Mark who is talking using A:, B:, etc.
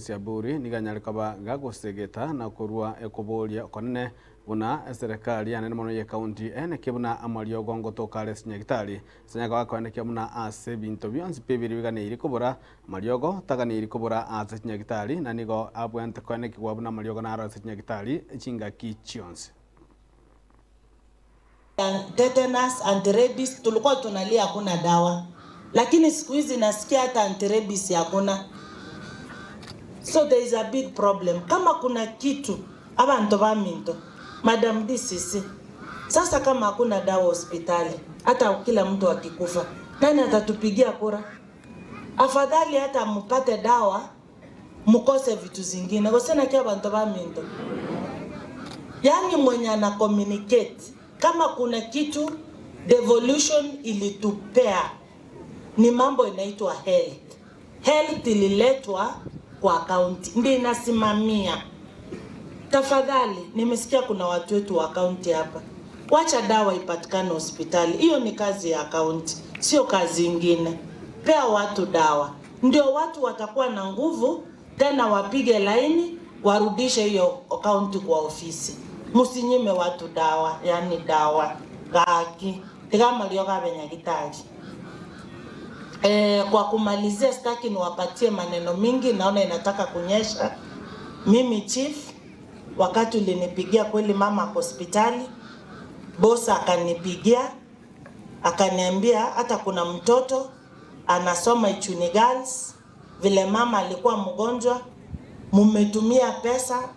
A: Siaburi niganyarikaba gagusegeta na kurua ekobolia konne buna serikali ya nene mono ye county ene kibuna amalio gongo tokale sinyagitali sinyaga kwene kibuna ase binto byonsi pebiri bigane iri kubura maliogo tagani iri kubura ase sinyagitali na nigo abwente kwene kigwabuna maliogo na ase sinyagitali chinga kichionse.
B: Tetanus, anti-rabies tulikuwa tunalia hakuna dawa, lakini siku hizi nasikia hata anti-rabies hakuna. So there is a big problem. Kama kuna kitu abantu baminto Madam DCC, sasa kama hakuna dawa hospitali, hata kila mtu akikufa, nani atatupigia kura? Afadhali hata mpate dawa, mukose vitu zingine. Kwa sena kia abantu baminto, yani mwenye ana communicate kama kuna kitu devolution ilitupea ni mambo inaitwa health. Health ililetwa kwa county ndio inasimamia. Tafadhali nimesikia kuna watu wetu wa county hapa, wacha dawa ipatikane hospitali. Hiyo ni kazi ya county, sio kazi nyingine. Pea watu dawa, ndio watu watakuwa na nguvu tena wapige laini warudishe hiyo county kwa ofisi. Musinyime watu dawa, yani dawa gaki kama leo kabenya gitaji. Kwa kumalizia sitaki niwapatie maneno mingi, naona inataka kunyesha. Mimi chief, wakati ulinipigia kweli mama hospitali, boss akanipigia akaniambia hata kuna mtoto anasoma Ichuni Girls, vile mama alikuwa mgonjwa, mumetumia pesa